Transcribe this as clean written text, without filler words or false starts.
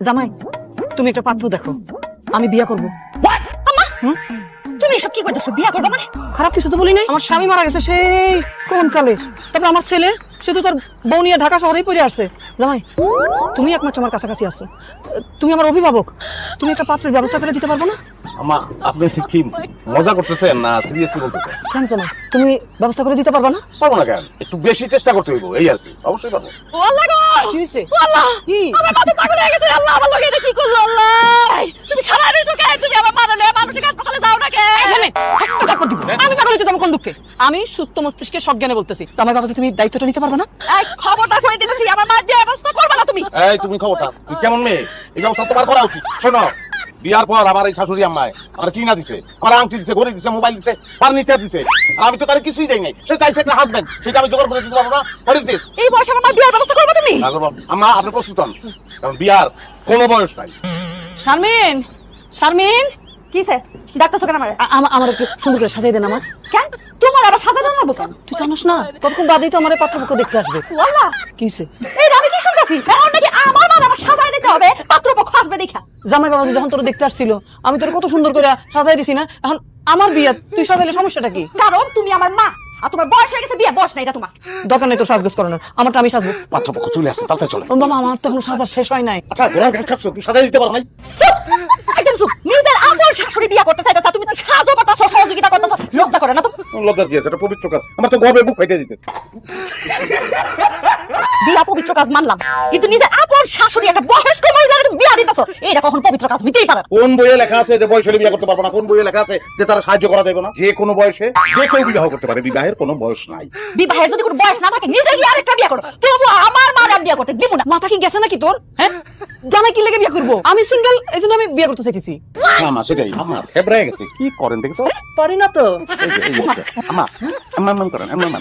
জামাই তুমি একটা পাত্র দেখো, আমি বিয়ে করবো। তুমি এসব কি কইতেছো? বিয়া করবা মানে? খারাপ কিছু তো বলি নাই। আমার স্বামী মারা গেছে সেই কোন কালে, তারপর আমার ছেলে সে তো তার বউ নিয়ে ঢাকা শহরেই পড়ে আছে। জামাই তুমি একমাত্র আমার কাছাকাছি আছো, তুমি আমার অভিভাবক, তুমি একটা পাত্রের ব্যবস্থা করে দিতে পারবো না? আমা আপনি কি মজা করতেছেন না সিরিয়াসলি বলতেছেন? কেন জামাই তুমি ব্যবস্থা করে দিতে পারবা না? পারবো না কেন, একটু বেশি চেষ্টা করতে হইব এই আর কি। অবশ্যই পারবো। ও আল্লাহ গো! কি হইছে? ও আল্লাহ! কি? আমার মাথা পাগল হয়ে গেছে। আল্লাহ আমার লগে এটা কি করলো? আল্লাহ! তুমি খারাপ হইছো কেন? তুমি আমার মারলে মানুষের হাসপাতালে যাও না কেন? আমি পাগল হইতে তোমার কোন দুঃখে? আমি সুস্থ মস্তিষ্কে সজ্ঞানে বলতেছি, তো আমার বাবা তুমি দায়িত্বটা নিতে পারবে না? এই খবরদার কই দিতেছি, আমার মার বিয়ে ব্যবস্থা করবা না তুমি। এই তুমি খবরটা, তুই কেমন মেয়ে? এই ব্যবস্থা তোমার করা উচিত। শোনো, বিয়ার পর আমার এই শাশুড়ি আম্মায় আমার কি না দিছে, আমার আংটি দিছে, ঘড়ি দিছে, মোবাইল দিছে, ফার্নিচার দিছে, আর আমি তো তার কিছুই দেই নাই। সে চাইছে একটা হাজবেন্ড, সেটা আমি জোগাড় করে দিতে পারবো না। What is this? এই বয়সে আমার মার বিয়ের ব্যবস্থা করবা তুমি? আম্মা আপনি প্রস্তুত হন, কারণ বিয়ার কোনো বয়স নাই। শারমিন, শারমিন, কিসে ডাক্তারছো কেন আমারে? আমার একটু সুন্দর করে সাজিয়ে দেন আমার। কেন তোমার আবার সাজানো লাগবো কেন? তুই জানোস না কতক্ষণ বাদেই তো আমার পাত্রপক্ষ দেখতে আসবে। ও আল্লাহ! কি হইছে? এই আমি কি শুনতাছি? এখন নাকি আমার মার আবার সাজায় দিতে হবে পাত্রপক্ষ আসবে দেখা? জামাই বাবাজি যখন তোর দেখতে আসছিল আমি তোর কত সুন্দর করে সাজাই দিছি না, এখন আমার বিয়ে তুই সাজাইলে সমস্যাটা কি? কারণ তুমি আমার মা, আর তোমার বয়স হয়ে গেছে, বিয়ে বয়স না এটা তোমার। দরকার নেই তো সাজগোজ করানোর, আমারটা আমি সাজবো। পাত্রপক্ষ চলে আসছে, তাড়াতাড়ি চলে। ও বাবা, আমার তো এখন সাজার শেষ হয় নাই। আচ্ছা ঘোড়ার ঘাস খাচ্ছ, তুই সাজাই দিতে পারো নাই? চুপ! একদম চুপ! নিজের আপন শাশুড়ি বিয়ে করতে চাইতেছ, তুমি তো সাজো পাতাছ, সহযোগিতা করতেছ, লজ্জা করে না তো? লজ্জার কি আছে? এটা পবিত্র কাজ, আমার তো গর্বে বুক ফাইটে দিতেছে। বিয়া পবিত্র কাজ মানলাম, কিন্তু নিজের আপন শাশুড়ি একটা বয়স্ক মহিলাকে তুমি বিয়া দিতেছ, এটা কখন পবিত্র কাজ হইতেই পারে না। কোন বইয়ে লেখা আছে যে বয়স হলে বিয়ে করতে পারবো না? কোন বইয়ে লেখা আছে যে তারা সাহায্য করা দেবে না? যে কোনো বয়সে যে কেউ বিবাহ করতে পারে, বিবাহের কোনো বয়স নাই। বিবাহের যদি কোনো বয়স না থাকে, নিজে গিয়ে আরেকটা বিয়ে করো। তবু আমার মা আর বিয়ে করতে দিব না। মাথা কি গেছে নাকি তোর? হ্যাঁ, জামাই কি লেগে বিয়ে করবো? আমি সিঙ্গেল, এই জন্য আমি বিয়ে করতে চাইতেছি। আমা সেটাই, আমার ফেব্রায় গেছে। কি করেন দেখছো? পারি না তো। আমা, আম্মা করেন, আম্মা